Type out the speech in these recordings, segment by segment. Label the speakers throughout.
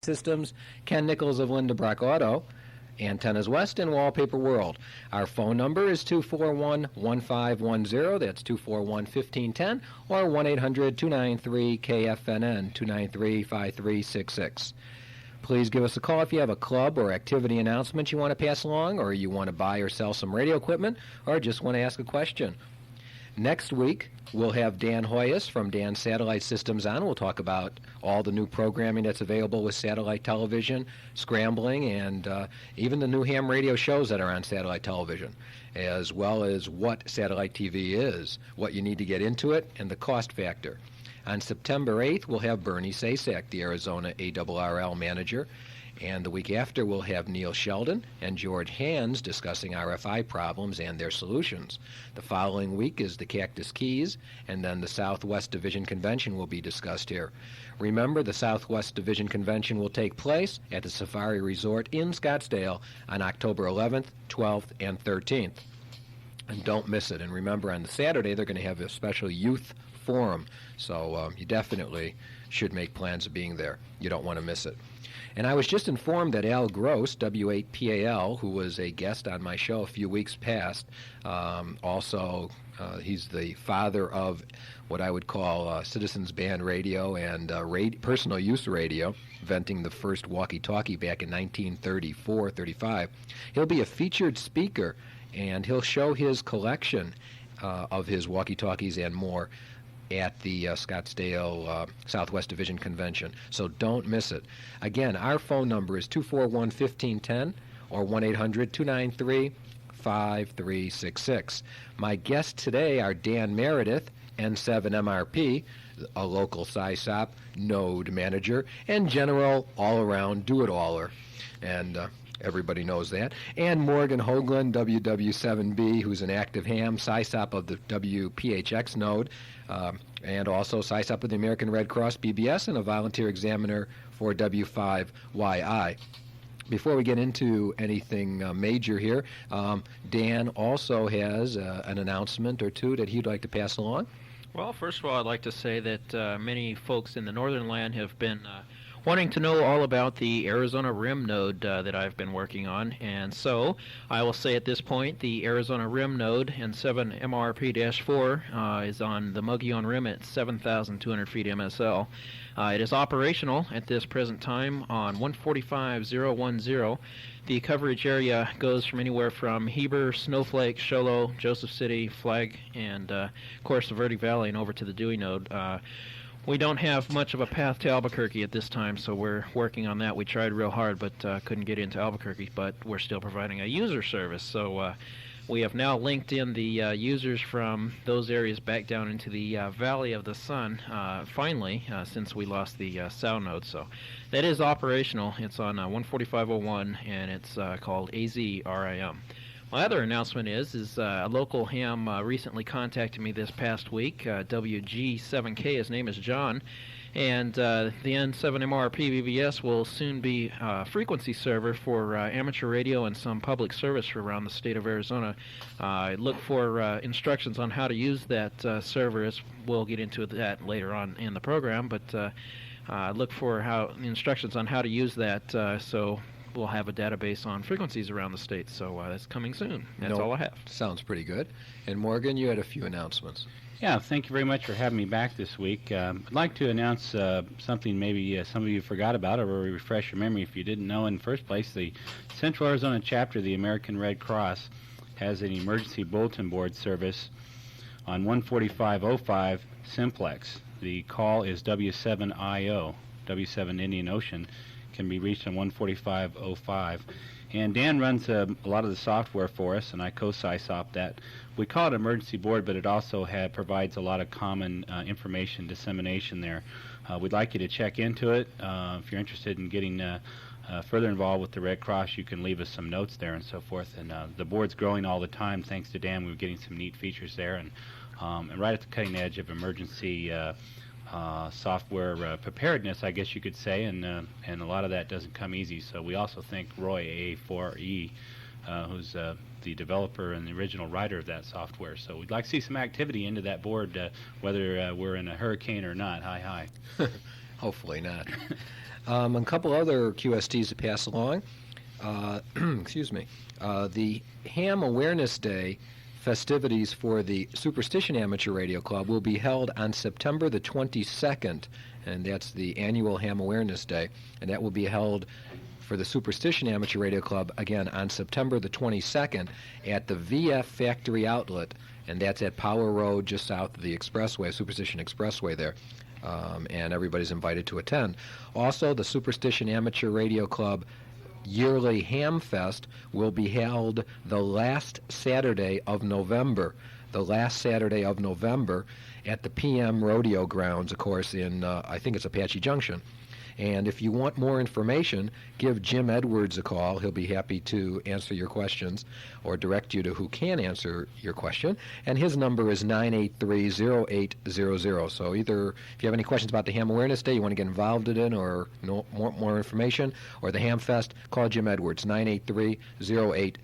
Speaker 1: Systems, Ken Nichols of Linda Brock Auto, Antennas West, and Wallpaper World. Our phone number is 241-1510. That's 241-1510, or 1-800-293-KFNN, 293-5366. Please give us a call if you have a club or activity announcement you want to pass along, or you want to buy or sell some radio equipment, or just want to ask a question. Next week, we'll have Dan Hoyas from Dan Satellite Systems on. We'll talk about all the new programming that's available with satellite television, scrambling, and even the new ham radio shows that are on satellite television, as well as what satellite TV is, what you need to get into it, and the cost factor. On September 8th, we'll have Bernie Sasak, the Arizona ARRL manager. And the week after, we'll have Neil Sheldon and George Hands discussing RFI problems and their solutions. The following week is the Cactus Keys, and then the Southwest Division Convention will be discussed here. Remember, the Southwest Division Convention will take place at the Safari Resort in Scottsdale on October 11th, 12th, and 13th. And don't miss it. And remember, on the Saturday, they're going to have a special youth forum, so you definitely should make plans of being there. You don't want to miss it. And I was just informed that Al Gross, W8PAL, who was a guest on my show a few weeks past, he's the father of what I would call Citizens Band Radio and personal use radio, inventing the first walkie-talkie back in 1934-35. He'll be a featured speaker, and he'll show his collection of his walkie-talkies and more at the Scottsdale Southwest Division Convention. So don't miss it. Again, our phone number is 241-1510 or 1-800-293-5366. My guests today are Dan Meredith, N7MRP, a local SciSop node manager, and general all-around do-it-aller. And everybody knows that. And Morgan Hoagland, WW7B, who's an active ham, SciSop of the WPHX node, and also SciSop of the American Red Cross BBS, and a volunteer examiner for W5YI. Before we get into anything major here, Dan also has an announcement or two that he'd like to pass along.
Speaker 2: Well, first of all, I'd like to say that many folks in the northern land have been wanting to know all about the Arizona RIM node that I've been working on, and so I will say at this point the Arizona RIM node N7MRP-4 is on the Mogollon Rim at 7,200 feet MSL. It is operational at this present time on 145.010. The coverage area goes from anywhere from Heber, Snowflake, Show Low, Joseph City, Flag, and of course the Verde Valley and over to the Dewey node. We don't have much of a path to Albuquerque at this time, so we're working on that. We tried real hard, but couldn't get into Albuquerque, but we're still providing a user service. So we have now linked in the users from those areas back down into the Valley of the Sun, finally, since we lost the sound node. So that is operational. It's on 145.01, and it's called AZRIM. My other announcement is a local ham recently contacted me this past week, WG7K, his name is John, and the N7MRP BBS will soon be a frequency server for amateur radio and some public service around the state of Arizona. Look for instructions on how to use that server, as we'll get into that later on in the program, but look for instructions on how to use that so we'll have a database on frequencies around the state, so that's coming soon. That's all I have.
Speaker 1: Sounds pretty good. And Morgan, you had a few announcements.
Speaker 3: Yeah, thank you very much for having me back this week. I'd like to announce something maybe some of you forgot about, or refresh your memory if you didn't know in the first place. The Central Arizona chapter of the American Red Cross has an emergency bulletin board service on 145.05 Simplex. The call is W7IO, W7 Indian Ocean. Can be reached on 145.05. And Dan runs a lot of the software for us, and I co-SciSop that. We call it emergency board, but it also provides a lot of common information dissemination there. We'd like you to check into it. If you're interested in getting further involved with the Red Cross, you can leave us some notes there and so forth. And the board's growing all the time. Thanks to Dan, we're getting some neat features there, and right at the cutting edge of emergency software preparedness, I guess you could say, and a lot of that doesn't come easy. So we also thank Roy A4E, who's the developer and the original writer of that software. So we'd like to see some activity into that board, whether we're in a hurricane or not. Hi.
Speaker 1: Hopefully not. A couple other QSTs to pass along. Excuse me. The Ham Awareness Day festivities for the Superstition Amateur Radio Club will be held on September the 22nd, and that's the annual Ham Awareness Day, and that will be held for the Superstition Amateur Radio Club, again, on September the 22nd at the VF Factory Outlet, and that's at Power Road, just south of the Expressway, Superstition Expressway there, and everybody's invited to attend. Also, the Superstition Amateur Radio Club yearly Ham Fest will be held the last Saturday of November. At the PM Rodeo Grounds, of course, in, I think it's Apache Junction. And if you want more information, give Jim Edwards a call. He'll be happy to answer your questions or direct you to who can answer your question. And his number is 983-0800. So either if you have any questions about the Ham Awareness Day, you want to get involved in it or know more information, or the Ham Fest, call Jim Edwards, 983-0800.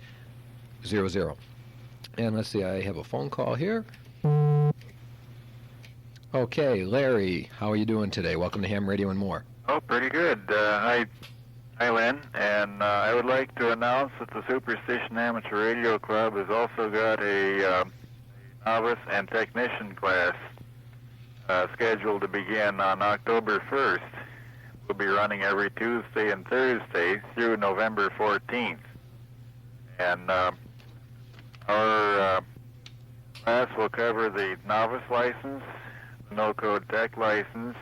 Speaker 1: And let's see, I have a phone call here. Okay, Larry, how are you doing today? Welcome to Ham Radio and More.
Speaker 4: Oh, pretty good. Hi, Len, and I would like to announce that the Superstition Amateur Radio Club has also got a novice and technician class scheduled to begin on October 1st. We'll be running every Tuesday and Thursday through November 14th. And our class will cover the novice license, the no-code tech license,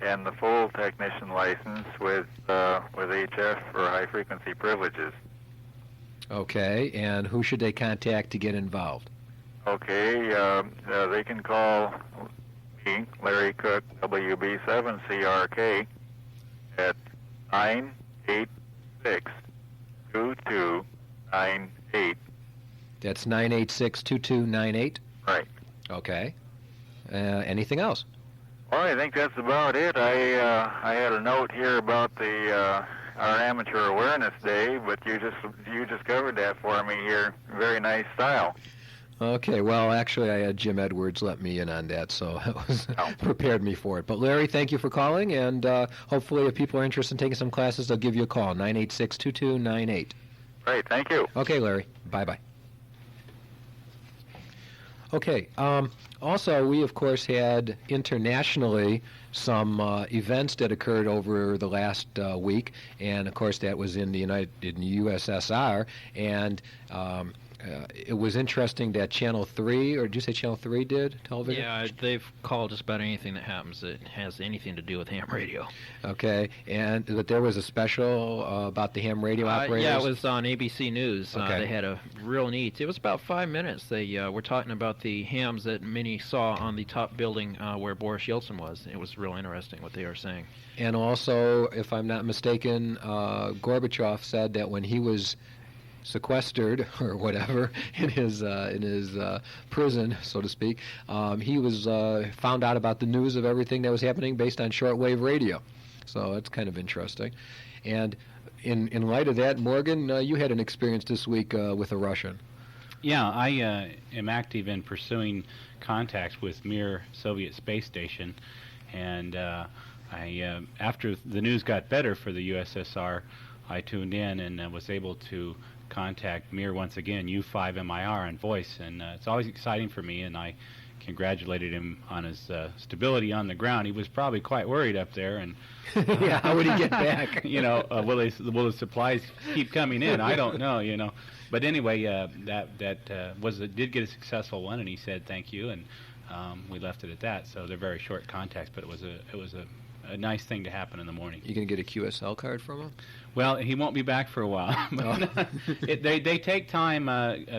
Speaker 4: and the full technician license with HF for high-frequency privileges.
Speaker 1: Okay, and who should they contact to get involved?
Speaker 4: Okay, they can call me, Larry Cook, WB7CRK, at 986-2298.
Speaker 1: That's 986-2298?
Speaker 4: Right.
Speaker 1: Okay. Anything else?
Speaker 4: Well, I think that's about it. I had a note here about our Amateur Awareness Day, but you just covered that for me here. Very nice style.
Speaker 1: Okay, well, actually, I had Jim Edwards let me in on that, so it was prepared me for it. But, Larry, thank you for calling, and hopefully if people are interested in taking some classes, they'll give you a call, 986-2298.
Speaker 4: Right, thank you.
Speaker 1: Okay, Larry. Bye-bye. Okay, also, we, of course, had internationally some events that occurred over the last week, and, of course, that was in the USSR, and it was interesting that Channel 3, or did you say Channel 3 did television?
Speaker 2: Yeah, they've called just about anything that happens that has anything to do with ham radio.
Speaker 1: Okay, and that there was a special about the ham radio operators?
Speaker 2: Yeah, it was on ABC News.
Speaker 1: Okay.
Speaker 2: They had a real neat, it was about 5 minutes. They were talking about the hams that many saw on the top building where Boris Yeltsin was. It was real interesting what they were saying.
Speaker 1: And also, if I'm not mistaken, Gorbachev said that when he was sequestered or whatever in his prison, so to speak, he was found out about the news of everything that was happening based on shortwave radio. So that's kind of interesting. And in light of that, Morgan, you had an experience this week with a Russian.
Speaker 3: Yeah, I am active in pursuing contacts with Mir Soviet Space Station, and I after the news got better for the USSR, I tuned in and was able to contact Mir once again, U5MIR on voice, and it's always exciting for me, and I congratulated him on his stability on the ground. He was probably quite worried up there, and
Speaker 1: yeah, how would he get back?
Speaker 3: Will the supplies keep coming in? I don't know, But anyway, that did get a successful one, and he said thank you, and we left it at that. So they're very short contacts, but it was a nice thing to happen in the morning.
Speaker 1: You going to get a QSL card from him?
Speaker 3: Well, he won't be back for a while. They take time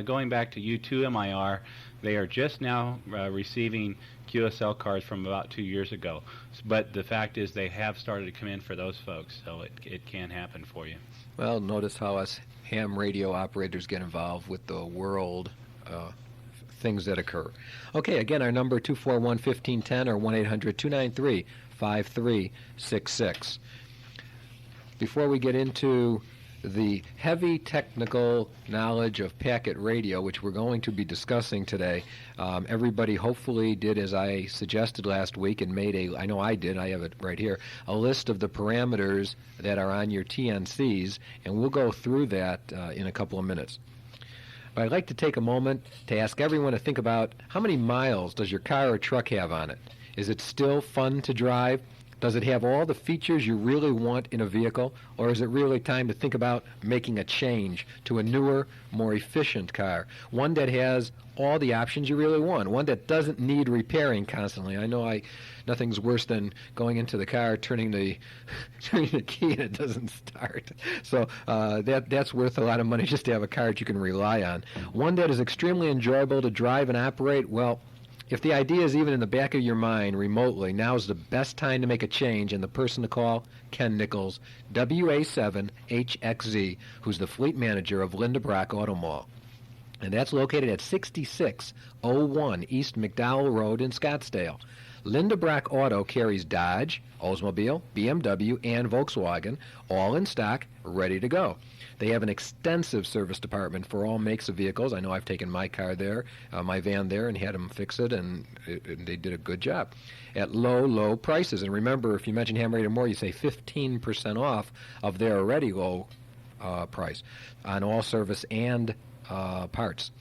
Speaker 3: going back to U2MIR. They are just now receiving QSL cards from about 2 years ago. But the fact is they have started to come in for those folks, so it can happen for you.
Speaker 1: Well, notice how us ham radio operators get involved with the world things that occur. Okay, again, our number 241-1510 or 1-800-293-5366. Before we get into the heavy technical knowledge of packet radio, which we're going to be discussing today. Everybody hopefully did as I suggested last week and made I know I did, I have it right here, a list of the parameters that are on your TNCs, and we'll go through that in a couple of minutes. But I'd like to take a moment to ask everyone to think about how many miles does your car or truck have on it? Is it still fun to drive? Does it have all the features you really want in a vehicle, or is it really time to think about making a change to a newer, more efficient car, one that has all the options you really want, one that doesn't need repairing constantly? I know nothing's worse than going into the car, turning the key and it doesn't start. So that's worth a lot of money just to have a car that you can rely on. One that is extremely enjoyable to drive and operate, well, if the idea is even in the back of your mind remotely, now is the best time to make a change, and the person to call, Ken Nichols, WA7HXZ, who's the fleet manager of Linda Brock Auto Mall. And that's located at 6601 East McDowell Road in Scottsdale. Linda Brock Auto carries Dodge, Oldsmobile, BMW, and Volkswagen, all in stock, ready to go. They have an extensive service department for all makes of vehicles. I know I've taken my car there, my van there, and had them fix it, and they did a good job at low, low prices. And remember, if you mention Ham Radio More, you say 15% off of their already low price on all service and parts.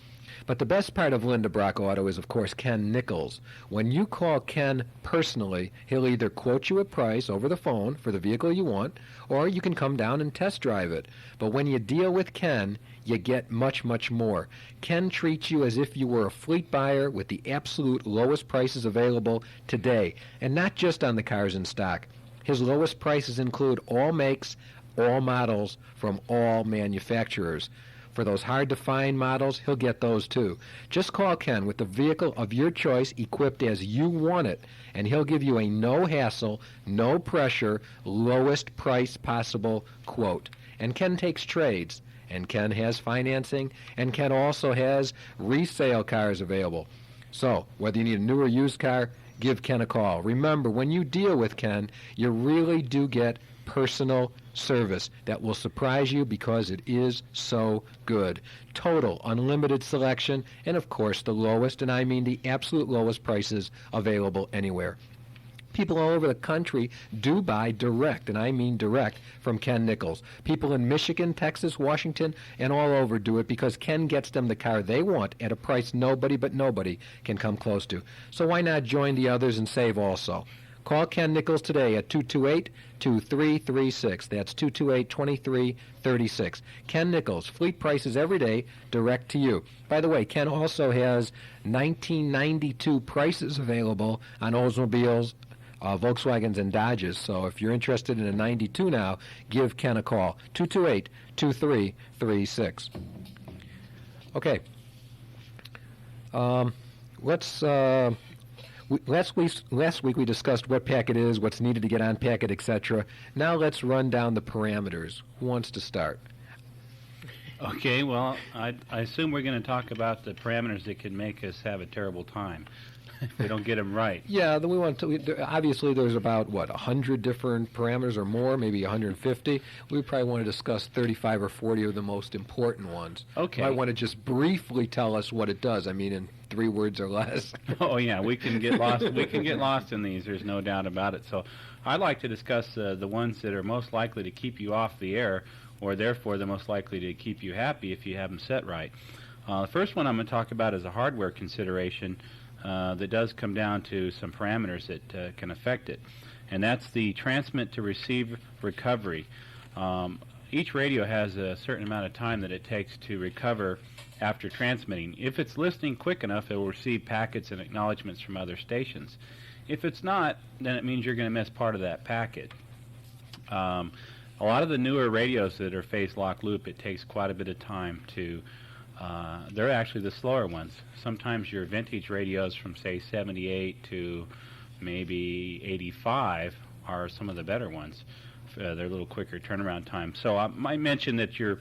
Speaker 1: But the best part of Linda Brock Auto is, of course, Ken Nichols. When you call Ken personally, he'll either quote you a price over the phone for the vehicle you want, or you can come down and test drive it. But when you deal with Ken, you get much, much more. Ken treats you as if you were a fleet buyer with the absolute lowest prices available today, and not just on the cars in stock. His lowest prices include all makes, all models from all manufacturers. For those hard-to-find models, he'll get those too. Just call Ken with the vehicle of your choice equipped as you want it, and he'll give you a no-hassle, no-pressure, lowest price possible quote. And Ken takes trades, and Ken has financing, and Ken also has resale cars available. So, whether you need a new or used car, give Ken a call. Remember, when you deal with Ken, you really do get personal service that will surprise you because it is so good. Total unlimited selection, and of course the lowest, and I mean the absolute lowest prices available anywhere. People all over the country do buy direct, and I mean direct, from Ken Nichols. People in Michigan, Texas, Washington, and all over do it because Ken gets them the car they want at a price nobody but nobody can come close to. So why not join the others and save also? Call Ken Nichols today at 228-2336. That's 228-2336. Ken Nichols, fleet prices every day, direct to you. By the way, Ken also has 1992 prices available on Oldsmobiles, Volkswagens, and Dodges. So if you're interested in a 92 now, give Ken a call. 228-2336. Okay. Last week we discussed what packet is, what's needed to get on packet, etc. Now let's run down the parameters. Who wants to start?
Speaker 3: Okay, well, I assume we're going to talk about the parameters that can make us have a terrible time if we don't get them right.
Speaker 1: Yeah, then we want to. Obviously, there's about 100 different parameters or more, maybe 150. We probably want to discuss 35 or 40 of the most important ones.
Speaker 3: Okay.
Speaker 1: I want to just briefly tell us what it does. I mean, in 3 words or less.
Speaker 3: Oh yeah, we can get lost. We can get lost in these. There's no doubt about it. So, I'd like to discuss the ones that are most likely to keep you off the air, or therefore the most likely to keep you happy if you have them set right. The first one I'm going to talk about is a hardware consideration that does come down to some parameters that can affect it, and that's the transmit to receive recovery. Each radio has a certain amount of time that it takes to recover after transmitting. If it's listening quick enough, it will receive packets and acknowledgments from other stations. If it's not, then it means you're going to miss part of that packet. A lot of the newer radios that are phase lock loop, it takes quite a bit of time to they're actually the slower ones. Sometimes your vintage radios from, say, 78 to maybe 85 are some of the better ones. They're a little quicker turnaround time. So I might mention that your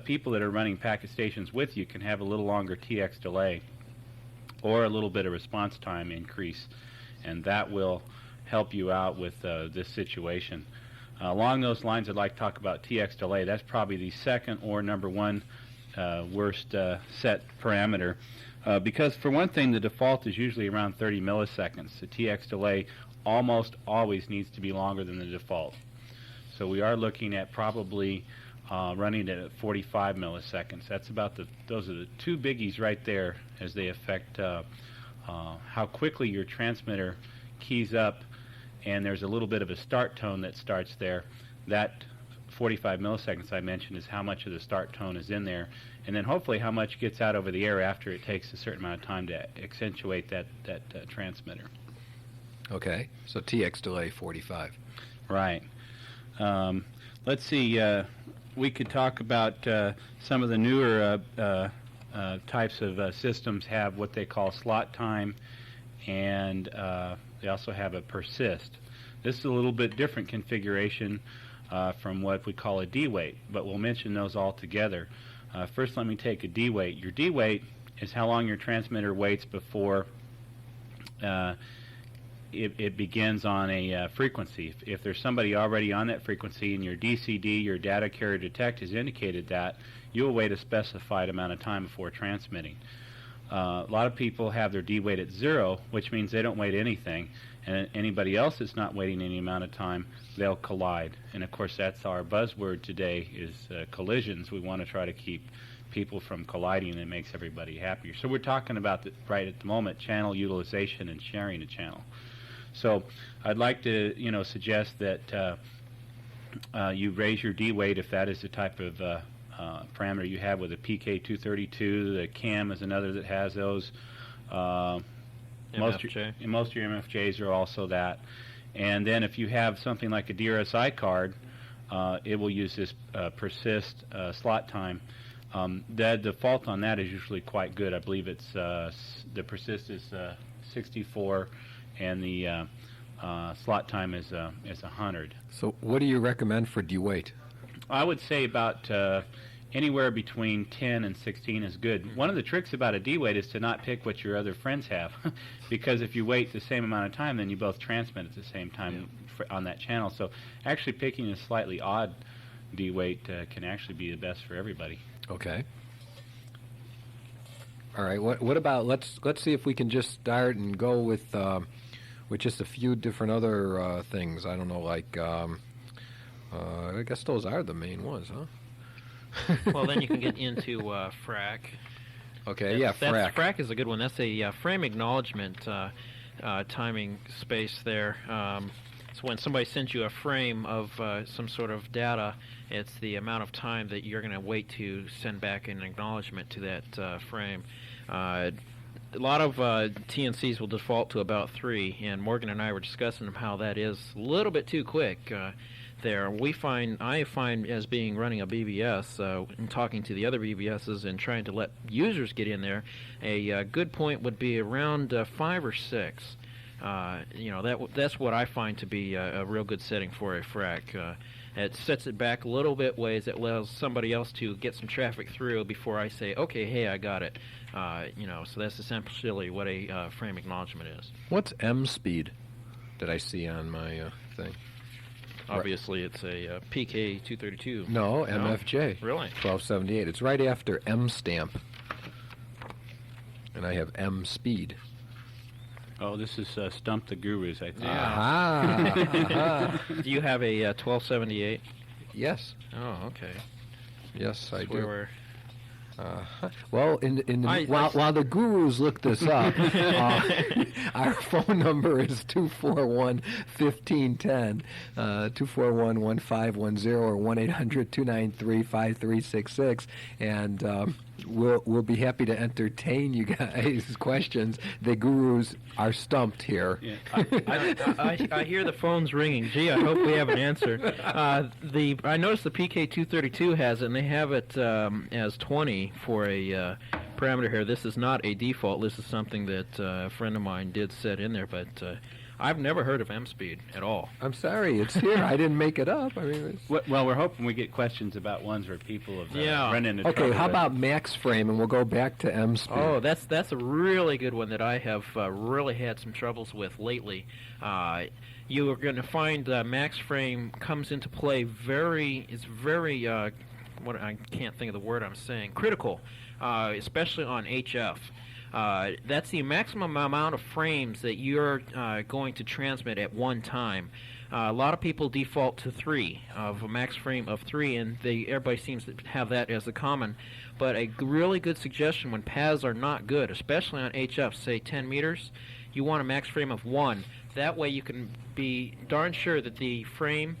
Speaker 3: people that are running packet stations with you can have a little longer TX delay or a little bit of response time increase, and that will help you out with this situation. Along those lines, I'd like to talk about TX delay. That's probably the second or number one worst set parameter. Because for one thing, the default is usually around 30 milliseconds. The TX delay almost always needs to be longer than the default. So we are looking at probably running it at 45 milliseconds. That's about those are the two biggies right there as they affect how quickly your transmitter keys up, and there's a little bit of a start tone that starts there. That 45 milliseconds I mentioned is how much of the start tone is in there, and then hopefully how much gets out over the air after it takes a certain amount of time to accentuate that transmitter.
Speaker 1: Okay, so TX delay 45.
Speaker 3: Right. Let's see. We could talk about some of the newer types of systems have what they call slot time, and they also have a persist. This is a little bit different configuration from what we call a D-wait, but we'll mention those all together. First, let me take a D-wait. Your D-wait is how long your transmitter waits before it begins on a frequency. If there's somebody already on that frequency and your DCD, your data carrier detect, has indicated that, you'll wait a specified amount of time before transmitting. A lot of people have their D-wait at 0, which means they don't wait anything, and anybody else that's not waiting any amount of time, they'll collide. And of course that's our buzzword today is collisions. We want to try to keep people from colliding, and it makes everybody happier. So we're talking about, right at the moment, channel utilization and sharing a channel. So I'd like to suggest that you raise your D-wait if that is the type of parameter you have with a PK232. The CAM is another that has those. Most of your MFJs are also that. And then if you have something like a DRSI card, it will use this persist slot time. The default on that is usually quite good. I believe it's the persist is 64, and the slot time is 100.
Speaker 1: So what do you recommend for D-wait?
Speaker 3: I would say about anywhere between 10 and 16 is good. One of the tricks about a D-wait is to not pick what your other friends have, because if you wait the same amount of time, then you both transmit at the same time on that channel. So actually picking a slightly odd D-wait can actually be the best for everybody.
Speaker 1: Okay. All right. What about let's see if we can just start and go with just a few different other things. I don't know, like I guess those are the main ones, huh?
Speaker 2: Well, then you can get into FRAC.
Speaker 1: Okay, FRAC.
Speaker 2: FRAC is a good one. That's a frame acknowledgement timing space there. So when somebody sends you a frame of some sort of data, it's the amount of time that you're going to wait to send back an acknowledgement to that frame. A lot of TNCs will default to about 3, and Morgan and I were discussing how that is a little bit too quick. There, I find as being running a BBS and talking to the other BBSs and trying to let users get in there, a good point would be around 5 or 6. That's what I find to be a real good setting for a FRAC. It sets it back a little bit ways. It allows somebody else to get some traffic through before I say, okay, hey, I got it. So that's essentially what a frame acknowledgement is.
Speaker 1: What's M speed that I see on my thing?
Speaker 2: Obviously, it's a PK232.
Speaker 1: No, MFJ.
Speaker 2: Really?
Speaker 1: 1278. It's right after M stamp. And I have M speed.
Speaker 3: Oh, this is Stump the Gurus, I think.
Speaker 1: Aha!
Speaker 2: Do you have a 1278?
Speaker 1: Yes.
Speaker 2: Oh, okay.
Speaker 1: Yes, I do.
Speaker 2: We're
Speaker 1: Well, while the gurus look this up, our phone number is 241-1510, 241-1510, or 1-800-293-5366, and we'll be happy to entertain you guys' questions. The gurus are stumped here.
Speaker 3: Yeah.
Speaker 2: I hear the phone's ringing. Gee, I hope we have an answer. I noticed the PK232 has it, and they have it as 20 for a parameter here. This is not a default. This is something that a friend of mine did set in there, but I've never heard of M-speed at all.
Speaker 1: I'm sorry, it's here. I didn't make it up. I mean,
Speaker 3: well, we're hoping we get questions about ones where people have run into trouble.
Speaker 1: Okay, how about max frame, and we'll go back to M-speed.
Speaker 2: Oh, that's a really good one that I have really had some troubles with lately. you are going to find the max frame comes into play what I can't think of the word I'm saying, critical, especially on HF. That's the maximum amount of frames that you're going to transmit at one time. A lot of people default to 3, of a max frame of 3, and everybody seems to have that as a common. But a really good suggestion when paths are not good, especially on HF, say 10 meters, you want a max frame of 1. That way you can be darn sure that the frame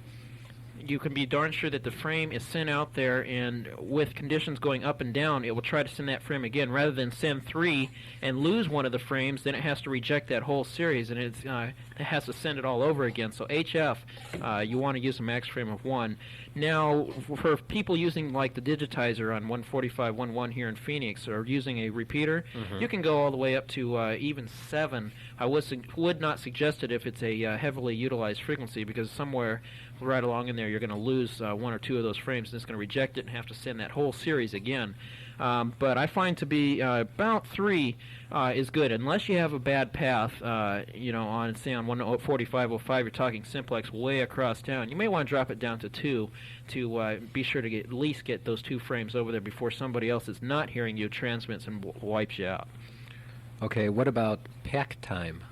Speaker 2: is sent out there, and with conditions going up and down, it will try to send that frame again. Rather than send 3 and lose one of the frames, then it has to reject that whole series, and it has to send it all over again. So HF, you want to use a max frame of 1. Now, for people using like the digitizer on 145.11 here in Phoenix, or using a repeater, you can go all the way up to even 7. I would not suggest it if it's a heavily utilized frequency, because somewhere right along in there you're going to lose 1 or 2 of those frames, and it's going to reject it and have to send that whole series again. But I find to be about 3 is good, unless you have a bad path. On say on 145.05, you're talking simplex way across town. You may want to drop it down to 2 to be sure to at least get those 2 frames over there before somebody else is not hearing you transmits and wipes you out.
Speaker 1: Okay, what about pack time?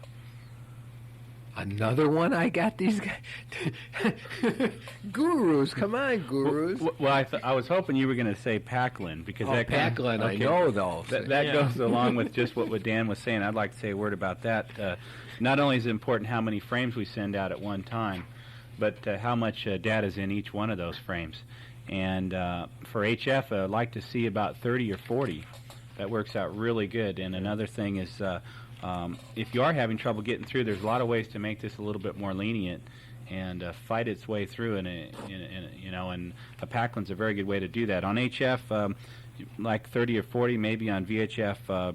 Speaker 1: Another one? I got these guys. Gurus, come on, gurus.
Speaker 3: Well, I was hoping you were going to say Packlin, because that
Speaker 1: Packlin, I know those.
Speaker 3: That goes along with just what Dan was saying. I'd like to say a word about that. Not only is it important how many frames we send out at one time, but how much data is in each one of those frames. And for HF, I'd like to see about 30 or 40. That works out really good. And another thing is, if you are having trouble getting through, there's a lot of ways to make this a little bit more lenient and fight its way through. And a Packlin's a very good way to do that. On HF, like 30 or 40, maybe on VHF.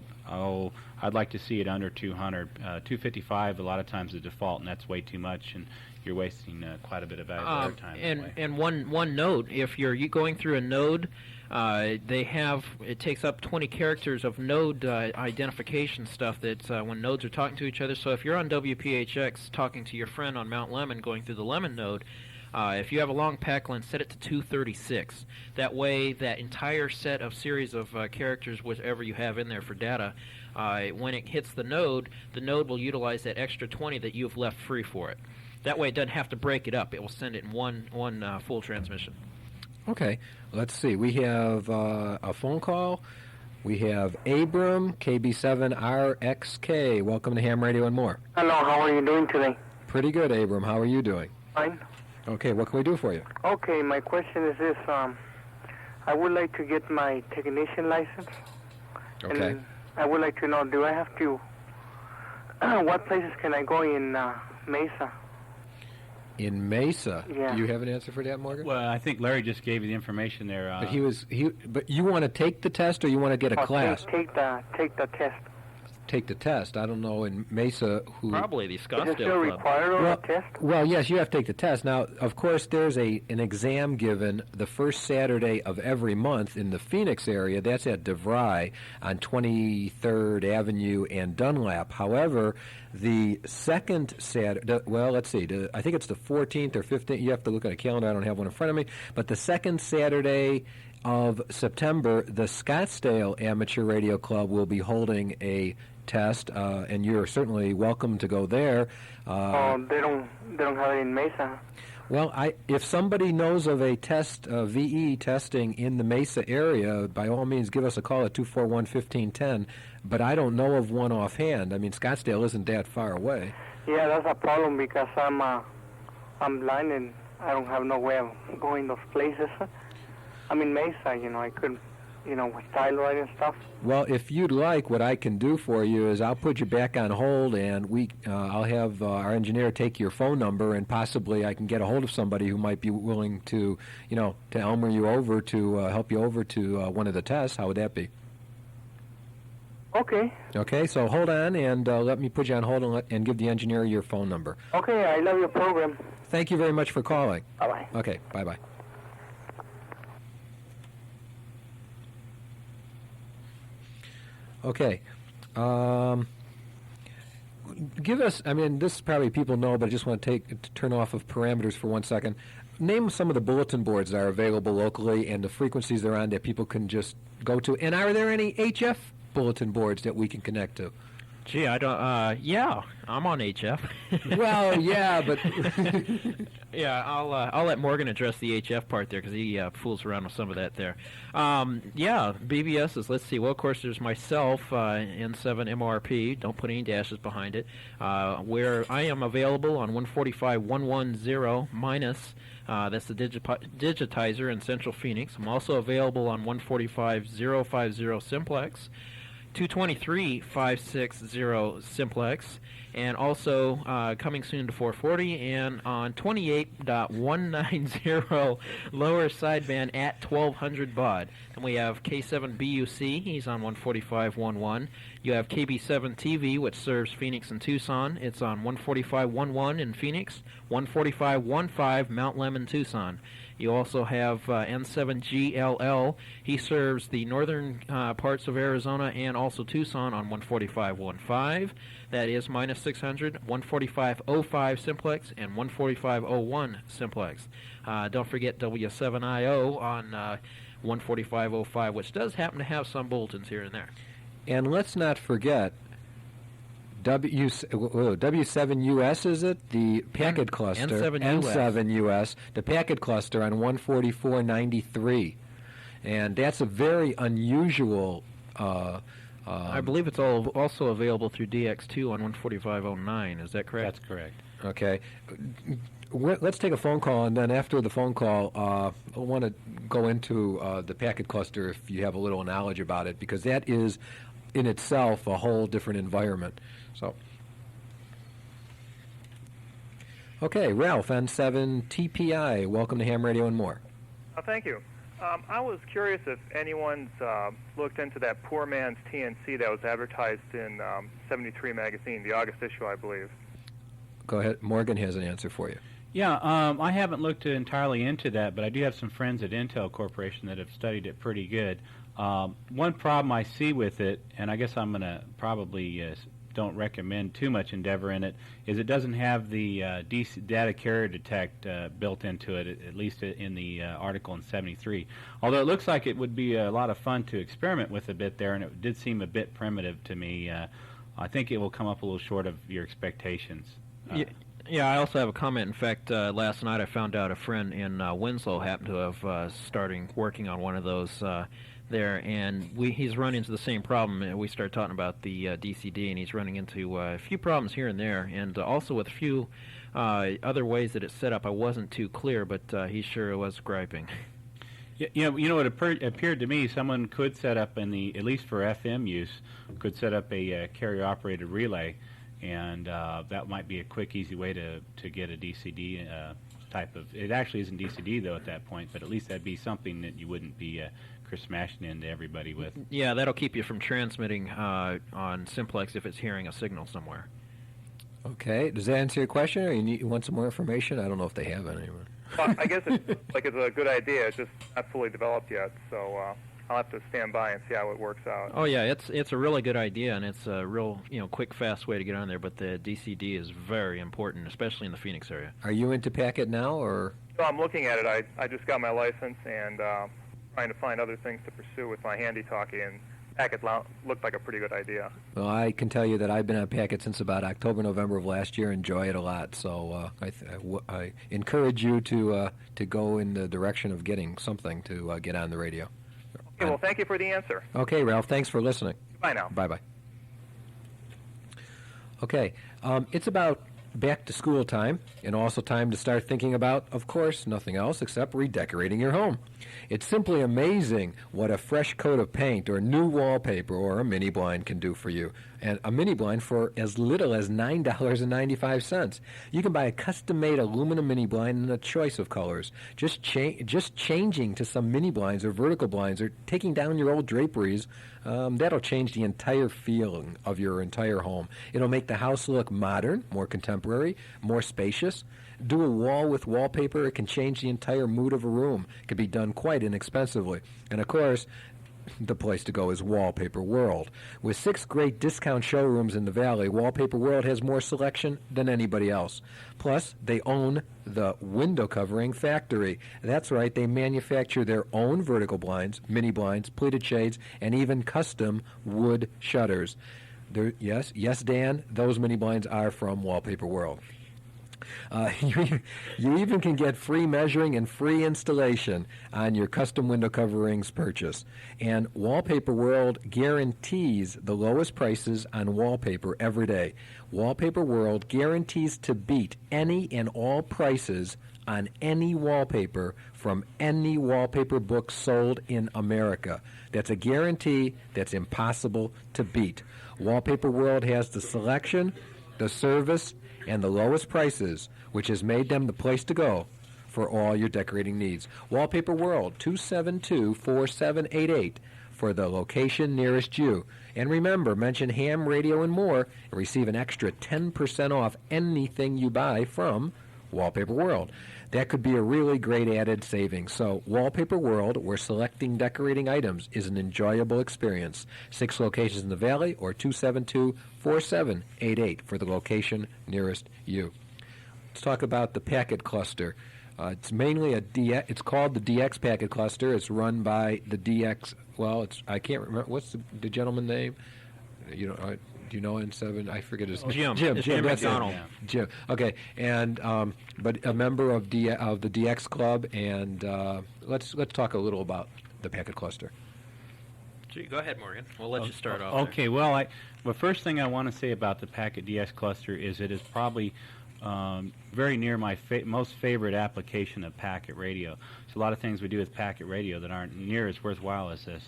Speaker 3: I'd like to see it under 200. 255 a lot of times the default, and that's way too much. And you're wasting quite a bit of valuable airtime.
Speaker 2: And one note: if you're going through a node. It takes up 20 characters of node identification stuff that when nodes are talking to each other. So if you're on WPHX talking to your friend on Mount Lemmon going through the Lemmon node, if you have a long Packlin, set it to 236. That way, that entire set of series of characters, whatever you have in there for data, when it hits the node will utilize that extra 20 that you've left free for it. That way, it doesn't have to break it up. It will send it in one full transmission.
Speaker 1: Okay, let's see. We have a phone call. We have Abram, KB7RXK. Welcome to Ham Radio and More.
Speaker 5: Hello, how are you doing today?
Speaker 1: Pretty good, Abram. How are you doing?
Speaker 5: Fine.
Speaker 1: Okay, what can we do for you?
Speaker 5: Okay, my question is this. I would like to get my technician license.
Speaker 1: Okay.
Speaker 5: And I would like to know, do I have to... what places can I go in Mesa?
Speaker 1: In Mesa?
Speaker 5: Yeah.
Speaker 1: Do you have an answer for that, Morgan?
Speaker 3: Well, I think Larry just gave you the information there.
Speaker 1: But you want to take the test, or you want to get a class?
Speaker 5: Take the test.
Speaker 1: Take the test. I don't know in Mesa who...
Speaker 2: Probably the Scottsdale
Speaker 5: Is it still required on the test?
Speaker 1: Well, yes, you have to take the test. Now, of course, there's an exam given the first Saturday of every month in the Phoenix area. That's at DeVry on 23rd Avenue and Dunlap. However, the second Saturday, well, let's see, I think it's the 14th or 15th. You have to look at a calendar. I don't have one in front of me. But the second Saturday of September, the Scottsdale Amateur Radio Club will be holding a test, and you're certainly welcome to go there.
Speaker 5: They don't have it in Mesa.
Speaker 1: Well, if somebody knows of a test, VE testing in the Mesa area, by all means give us a call at 241-1510, but I don't know of one offhand. I mean, Scottsdale isn't that far away.
Speaker 5: Yeah, that's a problem because I'm blind and I don't have no way of going those places. I'm in Mesa, I could, with thyroid and stuff.
Speaker 1: Well, if you'd like, what I can do for you is I'll put you back on hold, and I'll have our engineer take your phone number, and possibly I can get a hold of somebody who might be willing to, to Elmer you over to help you over to one of the tests. How would that be?
Speaker 5: Okay.
Speaker 1: Okay, so hold on, and let me put you on hold and give the engineer your phone number.
Speaker 5: Okay, I love your program.
Speaker 1: Thank you very much for calling.
Speaker 5: Bye-bye.
Speaker 1: Okay, bye-bye. Okay. Give us, I mean, this probably people know, but I just want to turn off of parameters for 1 second. Name some of the bulletin boards that are available locally and the frequencies they're on that people can just go to. And are there any HF bulletin boards that we can connect to?
Speaker 2: Gee, I don't. Yeah, I'm on HF.
Speaker 1: Well, yeah, but
Speaker 2: yeah, I'll let Morgan address the HF part there because he fools around with some of that there. Yeah, BBSs. Let's see. Well, of course, there's myself, N7MRP. Don't put any dashes behind it. Where I am available on 145.110 minus. That's the digitizer in Central Phoenix. I'm also available on 145.050 simplex. 223.560 simplex, and also coming soon to 440, and on 28.190 lower sideband at 1200 baud. And we have K7BUC, he's on 145.11. You have KB7TV, which serves Phoenix and Tucson. It's on 145.11 in Phoenix, 145.15 Mount Lemmon, Tucson. You also have N7GLL. He serves the northern parts of Arizona and also Tucson on 145.15. That is minus 600, 145.05 simplex, and 145.01 simplex. Don't forget W7IO on 145.05, which does happen to have some bulletins here and there.
Speaker 1: And let's not forget W7US, is it? The packet cluster. N7US, the packet cluster on 144.93. And that's a very unusual...
Speaker 2: I believe it's also available through DX2 on 145.09. Is that correct?
Speaker 3: That's correct.
Speaker 1: Okay. Let's take a phone call, and then after the phone call, I want to go into the packet cluster if you have a little knowledge about it, because that is in itself a whole different environment. So, okay, Ralph, N7TPI, welcome to Ham Radio and More.
Speaker 6: Thank you. I was curious if anyone's looked into that poor man's TNC that was advertised in 73 magazine, the August issue, I believe.
Speaker 1: Go ahead. Morgan has an answer for you.
Speaker 3: Yeah, I haven't looked entirely into that, but I do have some friends at Intel Corporation that have studied it pretty good. One problem I see with it, and I guess I'm going to probably don't recommend too much endeavor in it, is it doesn't have the DC data carrier detect built into it, at least in the article in 73. Although it looks like it would be a lot of fun to experiment with a bit there, and it did seem a bit primitive to me. I think it will come up a little short of your expectations.
Speaker 2: Yeah, I also have a comment. In fact, last night I found out a friend in Winslow happened to have working on one of those there, and he's run into the same problem. We started talking about the DCD, and he's running into a few problems here and there, and also with a few other ways that it's set up. I wasn't too clear, but he sure was griping.
Speaker 3: You know, it appeared to me someone could set up at least for FM use, could set up a carrier-operated relay, and that might be a quick, easy way to get a DCD type of. It actually isn't DCD though at that point, but at least that'd be something that you wouldn't be smashing into everybody with.
Speaker 2: Yeah, that'll keep you from transmitting on simplex if it's hearing a signal somewhere.
Speaker 1: Okay, does that answer your question, or you want some more information? I don't know if they have any.
Speaker 6: Well, I guess it's a good idea. It's just not fully developed yet, so I'll have to stand by and see how it works out.
Speaker 2: Oh yeah, it's a really good idea, and it's a real quick, fast way to get on there. But the DCD is very important, especially in the Phoenix area.
Speaker 1: Are you into packet now, or?
Speaker 6: No, I'm looking at it. I just got my license and trying to find other things to pursue with my handy-talkie, and packet looked like a pretty good idea.
Speaker 1: Well, I can tell you that I've been on packet since about October, November of last year. Enjoy it a lot. So I encourage you to go in the direction of getting something to get on the radio.
Speaker 6: Okay, well, thank you for the answer.
Speaker 1: Okay, Ralph, thanks for listening.
Speaker 6: Bye now.
Speaker 1: Bye-bye. Okay, it's about back to school time, and also time to start thinking about, of course, nothing else except redecorating your home. It's simply amazing what a fresh coat of paint or new wallpaper or a mini blind can do for you. And a mini blind for as little as $9.95. You can buy a custom-made aluminum mini blind in a choice of colors. Just changing to some mini blinds or vertical blinds or taking down your old draperies, that'll change the entire feeling of your entire home. It'll make the house look modern, more contemporary, more spacious. Do a wall with wallpaper. It can change the entire mood of a room. It can be done quite inexpensively. And, of course, the place to go is Wallpaper World. With 6 great discount showrooms in the Valley, Wallpaper World has more selection than anybody else. Plus, they own the window covering factory. That's right, they manufacture their own vertical blinds, mini blinds, pleated shades, and even custom wood shutters. Yes, Dan, those mini blinds are from Wallpaper World. You even can get free measuring and free installation on your custom window coverings purchase. And Wallpaper World guarantees the lowest prices on wallpaper every day. Wallpaper World guarantees to beat any and all prices on any wallpaper from any wallpaper book sold in America. That's a guarantee that's impossible to beat. Wallpaper World has the selection, the service, and the lowest prices, which has made them the place to go for all your decorating needs. Wallpaper World, 272-4788 for the location nearest you. And remember, mention ham, radio, and more and receive an extra 10% off anything you buy from Wallpaper World. That could be a really great added savings. So Wallpaper World, where selecting decorating items is an enjoyable experience. 6 locations in the Valley, or 272-4788 for the location nearest you. Let's talk about the packet cluster. It's mainly it's called the DX packet cluster. It's run by the DX. Well, I can't remember what's the gentleman's name. You know. Do you know N7? I forget his name. Jim.
Speaker 2: Jim
Speaker 1: That's
Speaker 2: McDonald.
Speaker 1: it. Jim. Okay, and but a member of the DX Club, and let's talk a little about the packet cluster.
Speaker 2: Go ahead, Morgan. We'll let you start off.
Speaker 3: Okay. Well, the first thing I want to say about the Packet DX cluster is it is probably very near my most favorite application of packet radio. There's a lot of things we do with packet radio that aren't near as worthwhile as this.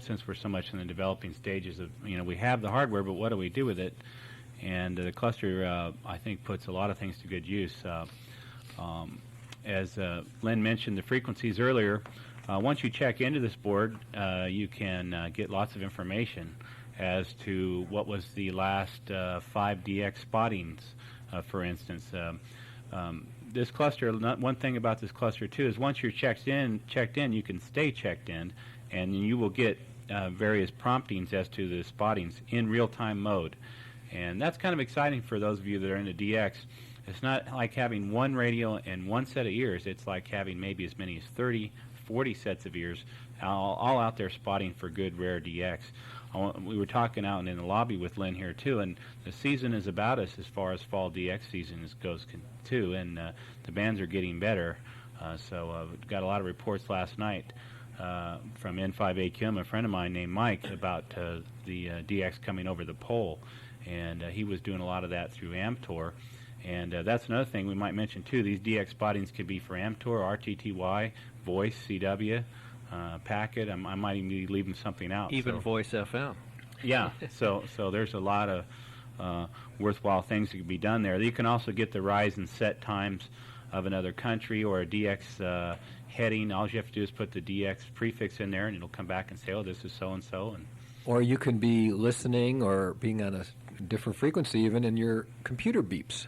Speaker 3: Since we're so much in the developing stages of, we have the hardware, but what do we do with it? And the cluster, I think, puts a lot of things to good use. As Len mentioned the frequencies earlier, once you check into this board, you can get lots of information as to what was the last 5 DX spottings, for instance. This cluster, one thing about this cluster, too, is once you're checked in, you can stay checked in, and you will get various promptings as to the spottings in real-time mode. And that's kind of exciting for those of you that are into DX. It's not like having one radio and one set of ears. It's like having maybe as many as 30, 40 sets of ears, all out there spotting for good, rare DX. We were talking out in the lobby with Len here, too, and the season is about us as far as fall DX season goes, too, and the bands are getting better. So we got a lot of reports last night from N5AQM, a friend of mine named Mike, about the DX coming over the pole, and he was doing a lot of that through AmTor. And that's another thing we might mention, too. These DX spottings could be for AmTor, RTTY, Voice, CW, Packet. I might even be leaving something out.
Speaker 2: Even Voice FM.
Speaker 3: Yeah, so there's a lot of worthwhile things that can be done there. You can also get the rise and set times of another country or a DX heading. All you have to do is put the DX prefix in there, and it'll come back and say, oh, this is so-and-so.
Speaker 1: Or you can be listening or being on a different frequency even, and your computer beeps.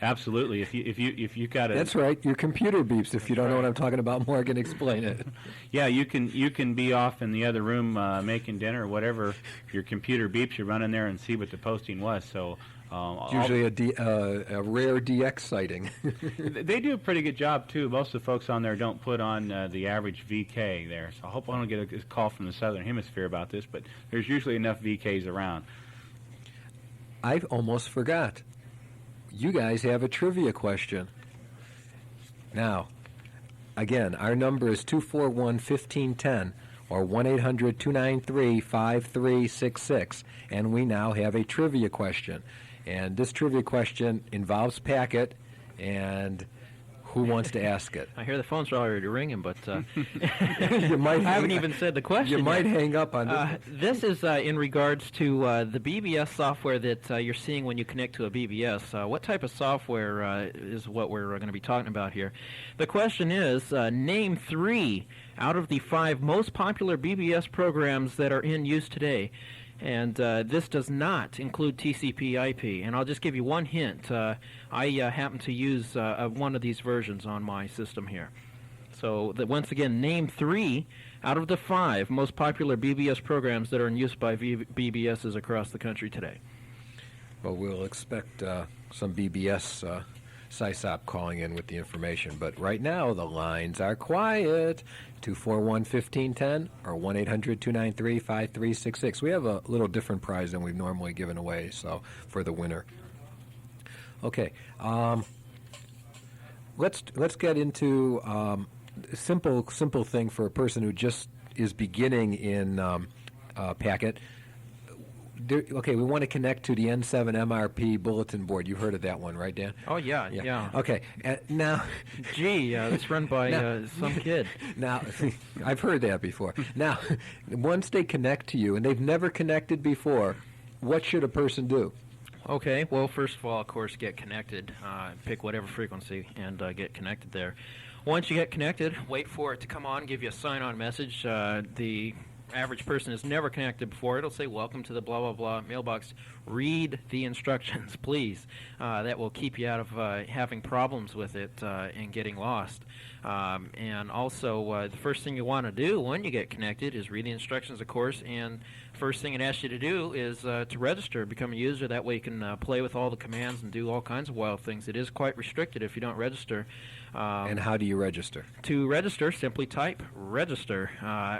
Speaker 3: Absolutely. If you got a...
Speaker 1: That's right. Your computer beeps. If you don't know what I'm talking about, Morgan, explain it.
Speaker 3: Yeah, you can be off in the other room making dinner or whatever. Your computer beeps. You run in there and see what the posting was. So
Speaker 1: it's usually a rare DX sighting.
Speaker 3: They do a pretty good job too. Most of the folks on there don't put on the average VK there. So I hope I don't get a call from the Southern Hemisphere about this. But there's usually enough VKs around.
Speaker 1: I almost forgot. You guys have a trivia question. Now, again, our number is 241-1510 or 1-800-293-5366, and we now have a trivia question. And this trivia question involves Packet, and who wants to ask it?
Speaker 2: I hear the phone's already ringing, but
Speaker 1: you might
Speaker 2: I haven't even said the question.
Speaker 1: You might hang up on
Speaker 2: this. This is in regards to the BBS software that you're seeing when you connect to a BBS. What type of software is what we're going to be talking about here? The question is, name 3 out of the 5 most popular BBS programs that are in use today. And this does not include TCP/IP. And I'll just give you one hint. I happen to use one of these versions on my system here. So once again, name 3 out of the 5 most popular BBS programs that are in use by BBSs across the country today.
Speaker 1: Well, we'll expect some BBS SISOP calling in with the information, but right now the lines are quiet. 241-1510 or 1-800-293-5366. We have a little different prize than we've normally given away, so for the winner. Okay, let's get into a simple thing for a person who just is beginning in Packet. Okay, we want to connect to the N7MRP bulletin board. You've heard of that one, right, Dan?
Speaker 2: Oh, yeah.
Speaker 1: Okay, now...
Speaker 2: Gee, it's run by some kid.
Speaker 1: Now, I've heard that before. Now, once they connect to you, and they've never connected before, what should a person do?
Speaker 2: Okay, well, first of all, of course, get connected. Pick whatever frequency and get connected there. Once you get connected, wait for it to come on, give you a sign-on message. The average person has never connected before. It'll say, welcome to the blah, blah, blah mailbox. Read the instructions, please. That will keep you out of having problems with it and getting lost. And also, the first thing you want to do when you get connected is read the instructions, of course, and first thing it asks you to do is to register, become a user. That way you can play with all the commands and do all kinds of wild things. It is quite restricted if you don't register.
Speaker 1: And how do you register?
Speaker 2: To register, simply type register,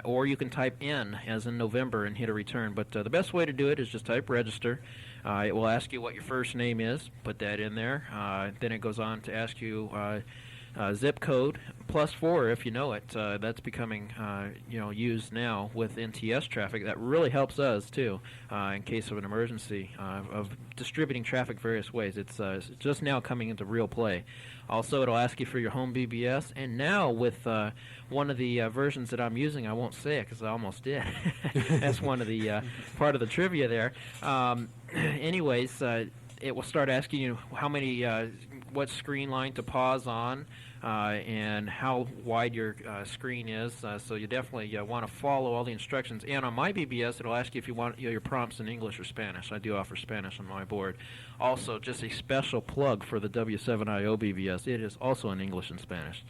Speaker 2: or you can type N, as in November, and hit a return. But the best way to do it is just type register. It will ask you what your first name is. Put that in there. Then it goes on to ask you zip code +4 if you know it. That's becoming used now with NTS traffic. That really helps us too in case of an emergency of distributing traffic various ways. It's just now coming into real play. Also, it'll ask you for your home BBS, and now with one of the versions that I'm using, I won't say it because I almost did. That's one of the part of the trivia there. Anyways, it will start asking you how many, what screen line to pause on, and how wide your screen is. So you definitely want to follow all the instructions. And on my BBS, it'll ask you if you want your prompts in English or Spanish. I do offer Spanish on my board. Also, just a special plug for the W7IO BBS. It is also in English and Spanish.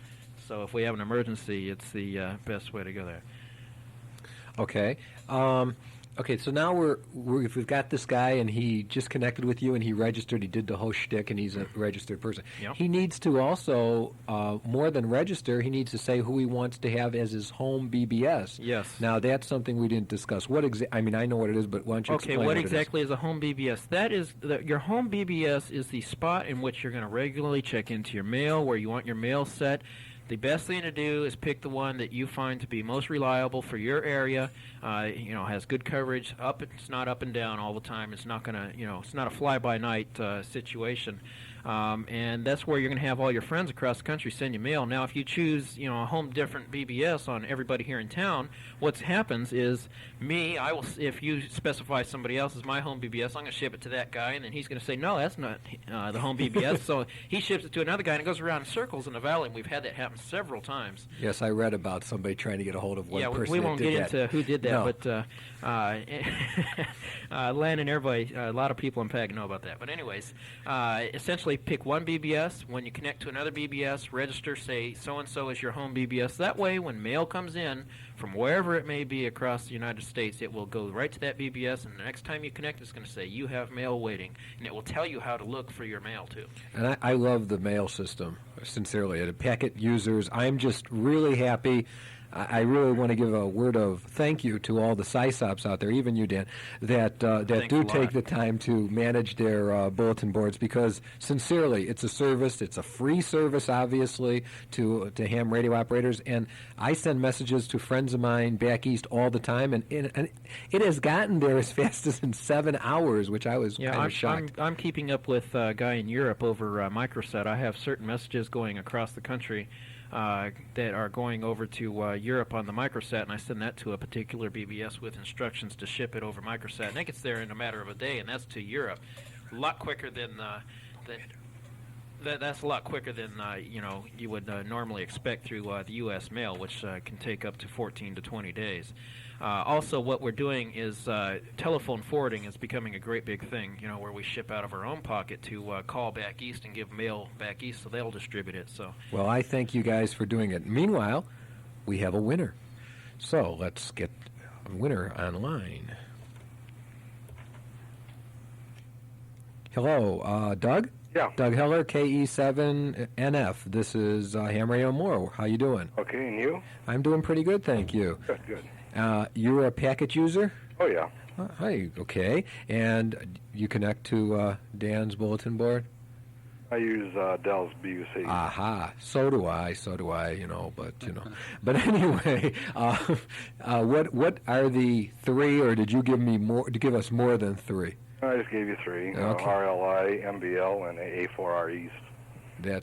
Speaker 2: So if we have an emergency, it's the best way to go there.
Speaker 1: Okay. Okay, so now if we've got this guy and he just connected with you and he registered, he did the whole shtick and he's a registered person.
Speaker 2: Yep.
Speaker 1: He needs to also, more than register, he needs to say who he wants to have as his home BBS.
Speaker 2: Yes.
Speaker 1: Now, that's something we didn't discuss. I mean, I know what it is, but why don't you explain
Speaker 2: what
Speaker 1: what
Speaker 2: exactly is a home BBS? That is, your home BBS is the spot in which you're going to regularly check into your mail, where you want your mail set. The best thing to do is pick the one that you find to be most reliable for your area. Has good coverage. It's not up and down all the time. It's not gonna, it's not a fly-by-night situation. And that's where you're going to have all your friends across the country send you mail. Now, if you choose, a home different BBS on everybody here in town, what happens is if you specify somebody else as my home BBS, I'm going to ship it to that guy, and then he's going to say, no, that's not the home BBS. So he ships it to another guy, and it goes around in circles in the valley, and we've had that happen several times.
Speaker 1: Yes, I read about somebody trying to get a hold of one person.
Speaker 2: We won't get into who did that,
Speaker 1: no.
Speaker 2: But Len and everybody, a lot of people in PAG know about that. But anyways, essentially pick one BBS. When you connect to another BBS, register, say so-and-so is your home BBS. That way, when mail comes in from wherever it may be across the United States, it will go right to that BBS, and the next time you connect, it's going to say, you have mail waiting, and it will tell you how to look for your mail, too.
Speaker 1: And I love the mail system, sincerely. The Packet users, I'm just really happy. I really want to give a word of thank you to all the SISOPs out there, even you, Dan, that do take the time to manage their bulletin boards, because sincerely, it's a service. It's a free service, obviously, to ham radio operators. And I send messages to friends of mine back east all the time, and it has gotten there as fast as in 7 hours, which I was kind of shocked.
Speaker 2: I'm keeping up with a guy in Europe over microset. I have certain messages going across the country that are going over to Europe on the microset, and I send that to a particular BBS with instructions to ship it over microset, and it gets there in a matter of a day, and that's to Europe. A lot quicker than That's a lot quicker than you would normally expect through the U.S. mail, which can take up to 14 to 20 days. Also, what we're doing is telephone forwarding is becoming a great big thing, where we ship out of our own pocket to call back east and give mail back east, so they'll distribute it. So.
Speaker 1: Well, I thank you guys for doing it. Meanwhile, we have a winner. So let's get a winner online. Hello, Doug?
Speaker 7: Yeah.
Speaker 1: Doug Heller, KE7NF. This is Ham Radio Moore. How you doing?
Speaker 7: Okay, and you?
Speaker 1: I'm doing pretty good, thank you.
Speaker 7: Good.
Speaker 1: You're a packet user?
Speaker 7: Oh, yeah.
Speaker 1: Hi, okay. And you connect to Dan's bulletin board?
Speaker 7: I use Dell's BUC.
Speaker 1: Aha. So do I, But anyway, what are the three, or did you give us more than three?
Speaker 7: I just gave you three.
Speaker 1: Okay.
Speaker 7: RLI, MBL, and AA4REs.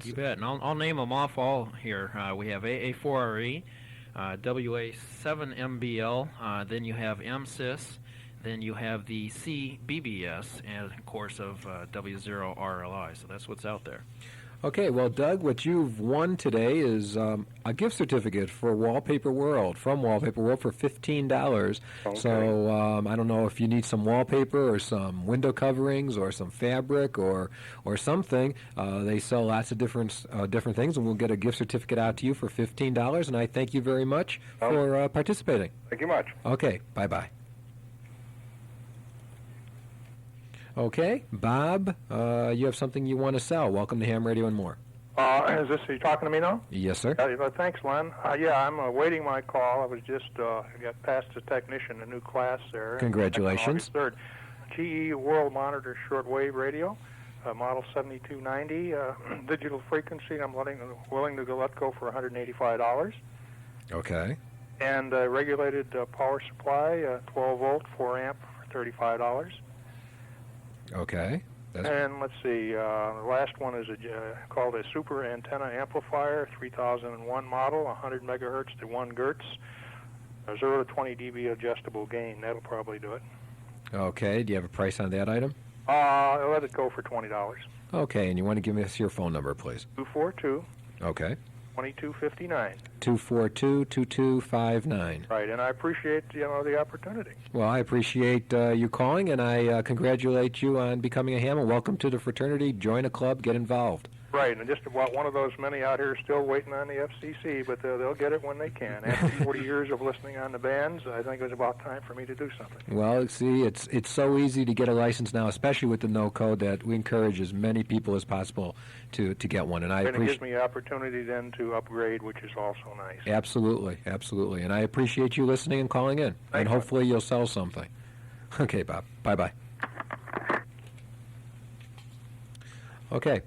Speaker 2: You bet. And I'll name them off all here. We have AA4RE, WA7MBL, then you have MSYS, then you have the CBBS, and of course of W0RLI. So that's what's out there.
Speaker 1: Okay, well, Doug, what you've won today is a gift certificate for Wallpaper World, from Wallpaper World, for $15.
Speaker 7: Okay.
Speaker 1: So I don't know if you need some wallpaper or some window coverings or some fabric or something. They sell lots of different things, and we'll get a gift certificate out to you for $15. And I thank you very much for participating.
Speaker 7: Thank you much.
Speaker 1: Okay, bye-bye. Okay, Bob, you have something you want to sell. Welcome to Ham Radio and More.
Speaker 8: Are you talking to me now?
Speaker 1: Yes, sir.
Speaker 8: Thanks, Len. I'm awaiting my call. I was just got passed a technician, a new class there.
Speaker 1: Congratulations.
Speaker 8: August 3rd. GE World Monitor Shortwave Radio, model 7290, digital frequency. I'm willing to let go for $185.
Speaker 1: Okay.
Speaker 8: And regulated power supply, 12 volt, 4 amp for $35.
Speaker 1: Okay.
Speaker 8: And let's see, the last one is called a super antenna amplifier, 3001 model, 100 megahertz to 1 Gertz, 0 to 20 dB adjustable gain. That'll probably do it.
Speaker 1: Okay. Do you have a price on that item?
Speaker 8: I'll let it go for $20.
Speaker 1: Okay. And you want to give us your phone number, please?
Speaker 8: 242.
Speaker 1: Okay.
Speaker 8: 2259.
Speaker 1: 242-2259.
Speaker 8: Right, and I appreciate the opportunity.
Speaker 1: Well, I appreciate you calling, and I congratulate you on becoming a ham, and welcome to the fraternity. Join a club, get involved.
Speaker 8: Right, and just about one of those many out here still waiting on the FCC, but they'll get it when they can. After 40 years of listening on the bands, I think it was about time for me to do something.
Speaker 1: Well, see, it's so easy to get a license now, especially with the no code, that we encourage as many people as possible to get one. And
Speaker 8: it gives me the opportunity then to upgrade, which is also nice.
Speaker 1: Absolutely, absolutely. And I appreciate you listening and calling in.
Speaker 8: Thanks,
Speaker 1: and hopefully you'll sell something. Okay, Bob. Bye-bye. Okay.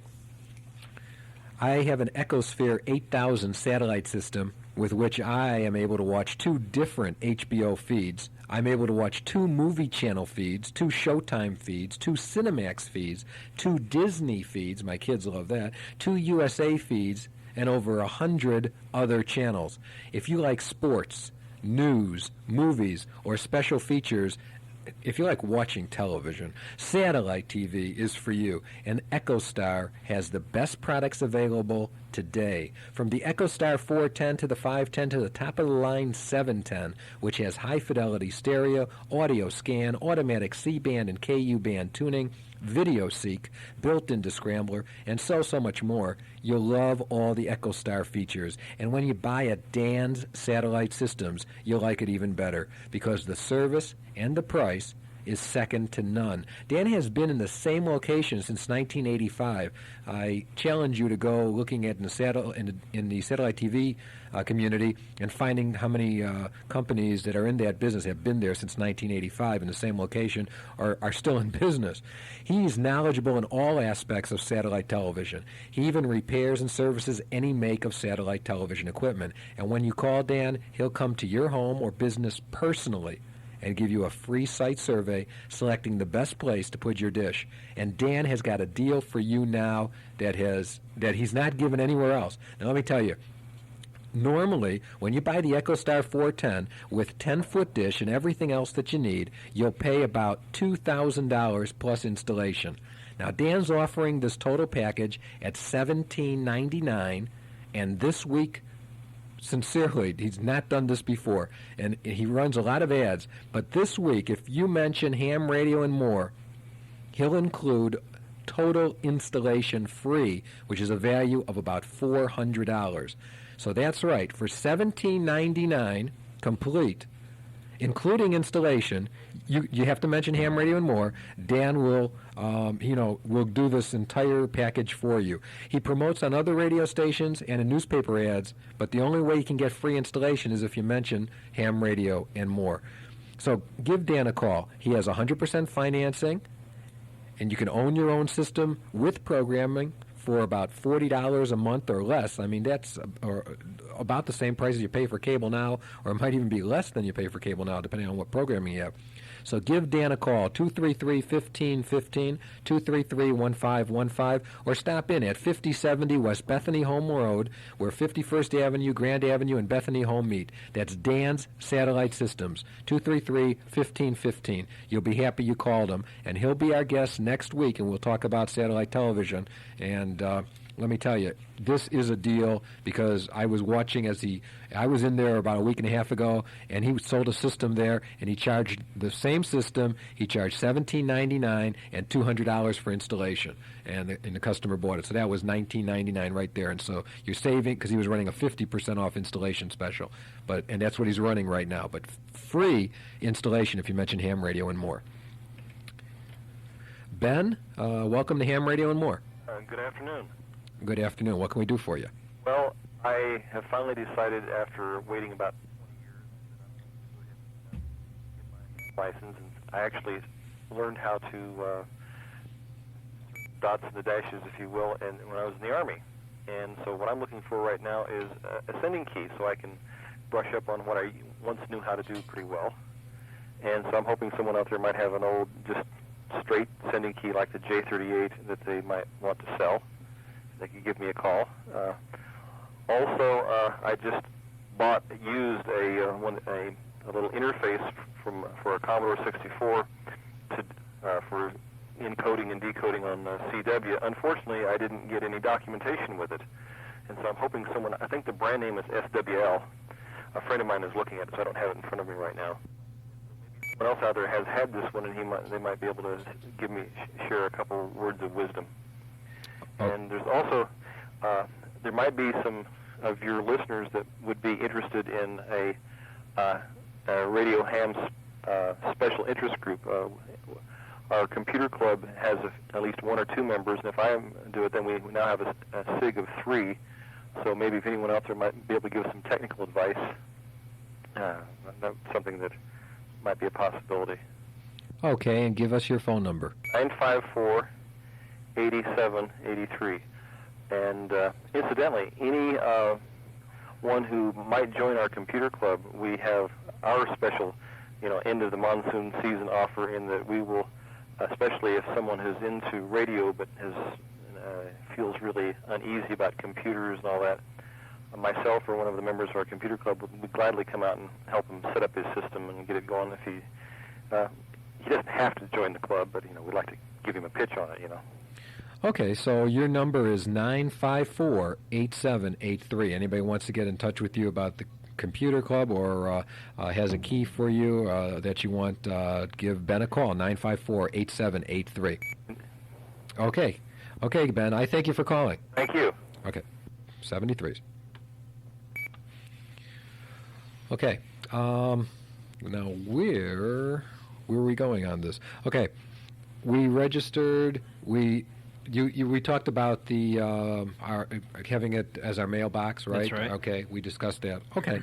Speaker 1: I have an Echosphere 8000 satellite system with which I am able to watch 2 different HBO feeds. I'm able to watch 2 movie channel feeds, 2 Showtime feeds, 2 Cinemax feeds, 2 Disney feeds, my kids love that, 2 USA feeds, and over 100 other channels. If you like sports, news, movies, or special features, if you like watching television, satellite TV is for you. And EchoStar has the best products available today. From the EchoStar 410 to the 510 to the top-of-the-line 710, which has high-fidelity stereo, audio scan, automatic C-band and KU-band tuning, video seek, built-in descrambler, and so much more. You'll love all the EchoStar features. And when you buy at Dan's Satellite Systems, you'll like it even better, because the service and the price is second to none. Dan has been in the same location since 1985. I challenge you to go looking at in the satellite TV community and finding how many companies that are in that business have been there since 1985 in the same location or are still in business. He's knowledgeable in all aspects of satellite television. He even repairs and services any make of satellite television equipment. And when you call Dan, he'll come to your home or business personally and give you a free site survey selecting the best place to put your dish. And Dan has got a deal for you now that he's not given anywhere else. Now let me tell you, normally when you buy the EchoStar 410 with 10-foot dish and everything else that you need, you'll pay about $2,000 plus installation. Now, Dan's offering this total package at $17.99, and this week, sincerely, he's not done this before, and he runs a lot of ads, but this week, if you mention ham radio and more, he'll include total installation free, which is a value of about $400. So that's right, for $17.99 complete, including installation, you have to mention ham radio and more. Dan will, will do this entire package for you. He promotes on other radio stations and in newspaper ads, but the only way you can get free installation is if you mention ham radio and more. So give Dan a call. He has 100% financing, and you can own your own system with programming for about $40 a month or less. I mean, that's about the same price as you pay for cable now, or it might even be less than you pay for cable now, depending on what programming you have. So give Dan a call, 233-1515, 233-1515, or stop in at 5070 West Bethany Home Road, where 51st Avenue, Grand Avenue, and Bethany Home meet. That's Dan's Satellite Systems, 233-1515. You'll be happy you called him, and he'll be our guest next week, and we'll talk about satellite television. And let me tell you, this is a deal, because I was watching I was in there about a week and a half ago, and he sold a system there, and he charged the same system. He charged $17.99 and $200 for installation, and the customer bought it. So that was $19.99 right there. And so you're saving, because he was running a 50% off installation special, and that's what he's running right now. But free installation if you mention ham radio and more. Ben, welcome to Ham Radio and More.
Speaker 9: Good afternoon.
Speaker 1: Good afternoon. What can we do for you?
Speaker 9: Well, I have finally decided, after waiting about 20 years, license, and I actually learned how to dots and the dashes, if you will, and when I was in the Army. And so what I'm looking for right now is a sending key, so I can brush up on what I once knew how to do pretty well. And so I'm hoping someone out there might have an old, just straight sending key like the J38 that they might want to sell. They could give me a call. Also, I just used a little interface for a Commodore 64 for encoding and decoding on CW. Unfortunately, I didn't get any documentation with it, and so I'm hoping someone. I think the brand name is SWL. A friend of mine is looking at it, so I don't have it in front of me right now. Someone else out there has had this one, and they might be able to share a couple words of wisdom. And there's also, there might be some of your listeners that would be interested in a radio ham special interest group. Our computer club has at least one or two members, and if I do it, then we now have a SIG of 3. So maybe if anyone out there might be able to give some technical advice, that's something that might be a possibility.
Speaker 1: Okay, and give us your phone number.
Speaker 9: 954-8783. And incidentally, any one who might join our computer club, we have our special, end of the monsoon season offer, in that we will, especially if someone who's into radio but feels really uneasy about computers and all that, myself or one of the members of our computer club would gladly come out and help him set up his system and get it going. If he doesn't have to join the club, but we'd like to give him a pitch on it.
Speaker 1: Okay, so your number is 954-8783. Anybody wants to get in touch with you about the computer club or has a key for you that you want, give Ben a call, 954-8783. Okay, Ben, I thank you for calling.
Speaker 9: Thank you.
Speaker 1: Okay, 73s. Okay, now where were we going on this? Okay, we registered, we talked about the our having it as our mailbox, right?
Speaker 2: That's right.
Speaker 1: Okay, we discussed that. Okay,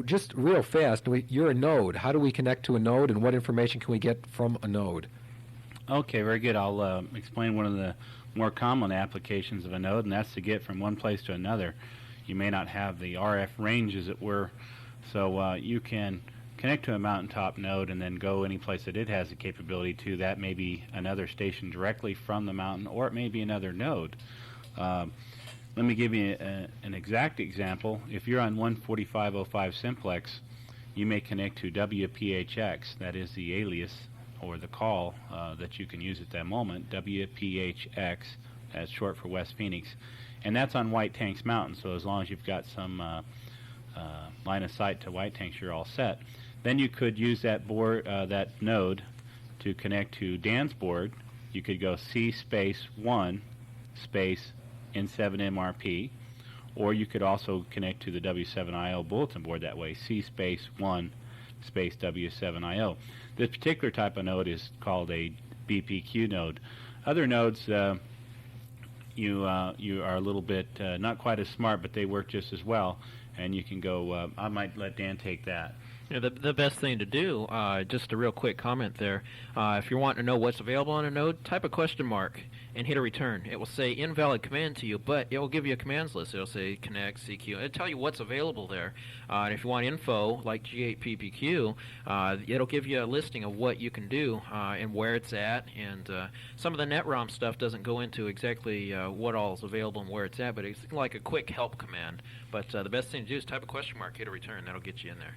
Speaker 1: just real fast, you're a node. How do we connect to a node, and what information can we get from a node?
Speaker 3: Okay, very good. I'll explain one of the more common applications of a node, and that's to get from one place to another. You may not have the RF range, as it were, so you can connect to a mountaintop node and then go any place that it has the capability to. That may be another station directly from the mountain, or it may be another node. Let me give you an exact example. If you're on 145.05 simplex, you may connect to WPHX, that is the alias or the call that you can use at that moment, WPHX, that's short for West Phoenix, and that's on White Tanks Mountain. So as long as you've got some line of sight to White Tanks, you're all set. Then you could use that board, that node, to connect to Dan's board. You could go C space 1 space N7MRP, or you could also connect to the W7IO bulletin board that way, C space 1 space W7IO. This particular type of node is called a BPQ node. Other nodes, you are a little bit not quite as smart, but they work just as well, and you can go, I might let Dan take that.
Speaker 2: Yeah, the best thing to do, just a real quick comment there, if you're wanting to know what's available on a node, type a question mark and hit a return. It will say invalid command to you, but it will give you a commands list. It'll say connect, CQ. It'll tell you what's available there. And if you want info like G8PPQ, it'll give you a listing of what you can do and where it's at. And some of the NetROM stuff doesn't go into exactly what all is available and where it's at, but it's like a quick help command. But the best thing to do is type a question mark, hit a return. That'll get you in there.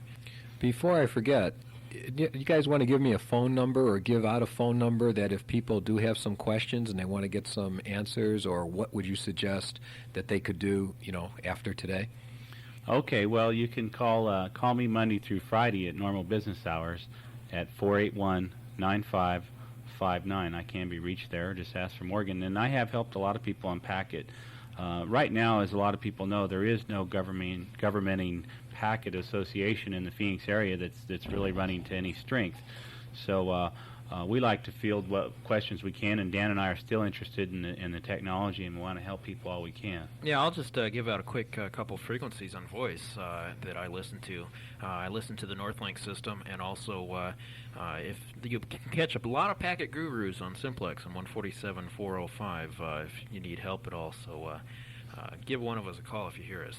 Speaker 1: Before I forget, you guys want to give me a phone number or give out a phone number that if people do have some questions and they want to get some answers, or what would you suggest that they could do, after today?
Speaker 3: Okay, well, you can call me Monday through Friday at normal business hours at 481-9559. I can be reached there. Just ask for Morgan. And I have helped a lot of people unpack it. Right now, as a lot of people know, there is no governmenting packet association in the Phoenix area that's really running to any strength. So we like to field what questions we can, and Dan and I are still interested in the technology, and we want to help people all we can.
Speaker 2: Yeah, I'll just give out a quick couple frequencies on voice that I listen to. I listen to the Northlink system, and also if you can catch a lot of packet gurus on Simplex on 147.405 if you need help at all. So give one of us a call if you hear us.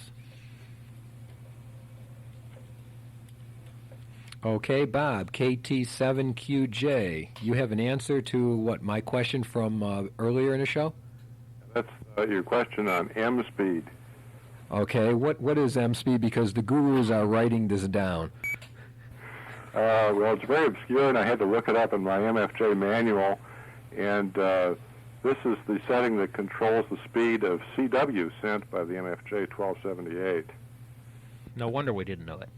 Speaker 1: Okay, Bob, KT7QJ, you have an answer to my question from earlier in the show?
Speaker 7: That's your question on M speed.
Speaker 1: Okay, what is M speed? Because the gurus are writing this down.
Speaker 7: Well, it's very obscure, and I had to look it up in my MFJ manual. And this is the setting that controls the speed of CW sent by the MFJ 1278.
Speaker 2: No wonder we didn't know it.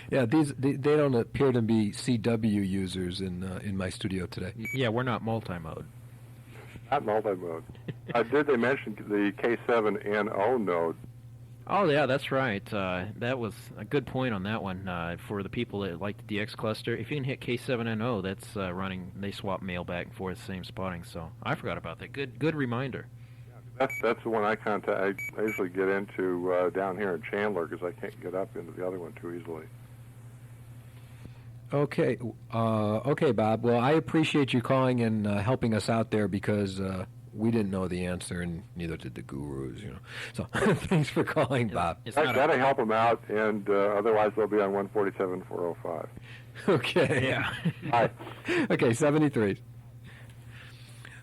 Speaker 1: Yeah, they don't appear to be CW users in my studio today.
Speaker 2: Yeah, we're not multi-mode.
Speaker 7: Not multi-mode. Did they mention the K7NO node?
Speaker 2: Oh, yeah, that's right. That was a good point on that one. For the people that like the DX cluster, if you can hit K7NO, that's running, they swap mail back and forth, same spotting. So I forgot about that. Good reminder.
Speaker 7: That's the one I usually get into down here in Chandler, because I can't get up into the other one too easily.
Speaker 1: Okay, okay, Bob. Well, I appreciate you calling and helping us out there, because we didn't know the answer, and neither did the gurus. So thanks for calling, Bob.
Speaker 7: I gotta help them out, and otherwise they'll be on 147.405.
Speaker 1: Okay.
Speaker 2: Yeah.
Speaker 7: Hi.
Speaker 1: Okay, 73.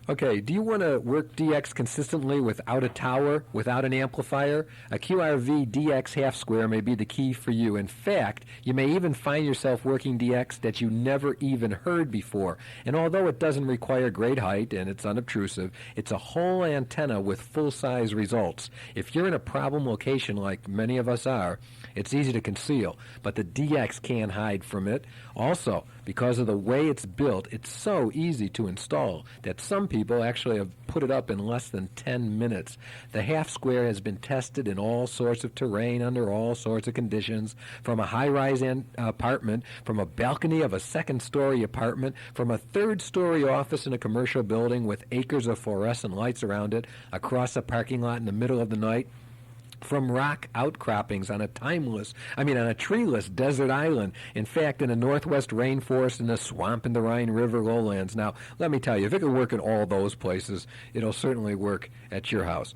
Speaker 1: Okay, do you want to work DX consistently without a tower, without an amplifier? A QRV DX half square may be the key for you. In fact, you may even find yourself working DX that you never even heard before. And although it doesn't require great height and it's unobtrusive, it's a whole antenna with full-size results. If you're in a problem location like many of us are, it's easy to conceal, but the DX can't hide from it. Also, because of the way it's built, it's so easy to install that some people actually have put it up in less than 10 minutes. The half square has been tested in all sorts of terrain under all sorts of conditions, from a high-rise apartment, from a balcony of a second-story apartment, from a third-story office in a commercial building with acres of fluorescent lights around it, across a parking lot in the middle of the night, from rock outcroppings on a treeless desert island. In fact, in a northwest rainforest, in a swamp in the Rhine River lowlands. Now, let me tell you, if it can work in all those places, it'll certainly work at your house.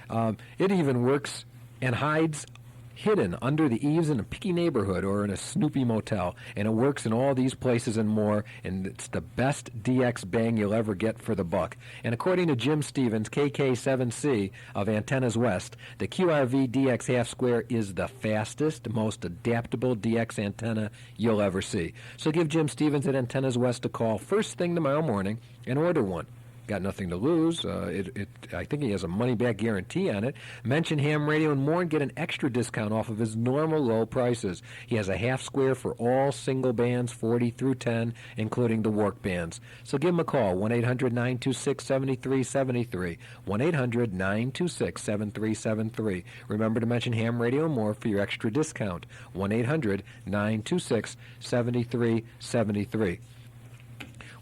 Speaker 1: It even works and hides hidden under the eaves in a picky neighborhood or in a snoopy motel, and it works in all these places and more, and it's the best DX bang you'll ever get for the buck. And according to Jim Stevens, KK7C of Antennas West, the QRV DX half square is the fastest, most adaptable DX antenna you'll ever see. So give Jim Stevens at Antennas West a call first thing tomorrow morning and order one. Got nothing to lose. I think he has a money-back guarantee on it. Mention Ham Radio and more and get an extra discount off of his normal low prices. He has a half square for all single bands, 40 through 10, including the work bands. So give him a call, 1-800-926-7373, 1-800-926-7373. Remember to mention Ham Radio and more for your extra discount, 1-800-926-7373.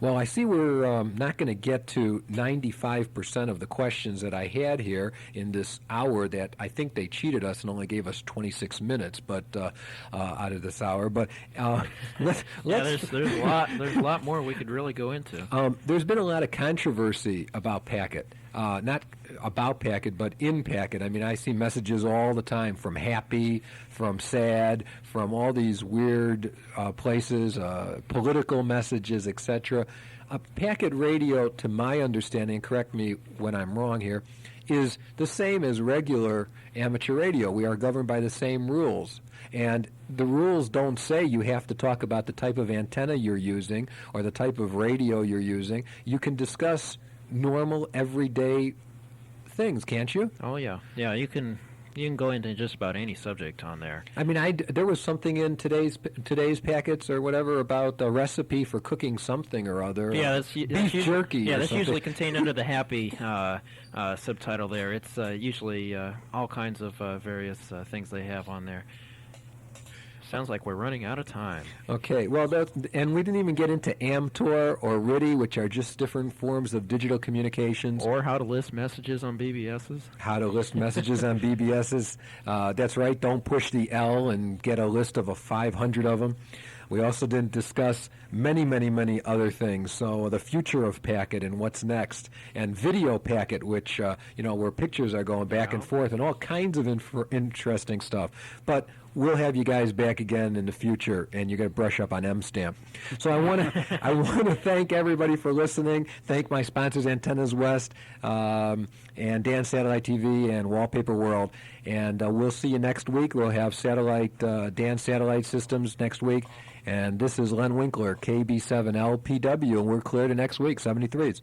Speaker 1: Well, I see we're not going to get to 95% of the questions that I had here in this hour that I think they cheated us and only gave us 26 minutes but out of this hour. But let's
Speaker 2: there's a lot more we could really go into.
Speaker 1: There's been a lot of controversy about Packet. Not about Packet, but in Packet. I mean, I see messages all the time from happy, from sad, from all these weird places, political messages, etc. Packet radio, to my understanding, correct me when I'm wrong here, is the same as regular amateur radio. We are governed by the same rules. And the rules don't say you have to talk about the type of antenna you're using or the type of radio you're using. You can discuss normal, everyday things, can't you?
Speaker 2: Oh, yeah. Yeah, you can go into just about any subject on there.
Speaker 1: I mean, there was something in today's packets or whatever about a recipe for cooking something or other.
Speaker 2: Yeah,
Speaker 1: beef jerky.
Speaker 2: Yeah,
Speaker 1: or
Speaker 2: that's
Speaker 1: something.
Speaker 2: usually contained under the happy subtitle there. It's usually all kinds of various things they have on there. Sounds like we're running out of time.
Speaker 1: Okay, well, and we didn't even get into AmTOR or RTTY, which are just different forms of digital communications.
Speaker 2: Or how to list messages on BBSs.
Speaker 1: How to list messages on BBSs. That's right, don't push the L and get a list of 500 of them. We also didn't discuss many, many, many other things. So the future of Packet and what's next. And video Packet, which, where pictures are going back and forth and all kinds of interesting stuff. But we'll have you guys back again in the future, and you're going to brush up on M-Stamp. So I want to thank everybody for listening. Thank my sponsors, Antennas West, and Dan Satellite TV and Wallpaper World. And we'll see you next week. We'll have Dan Satellite Systems next week. And this is Len Winkler, KB7LPW, and we're clear to next week, 73s.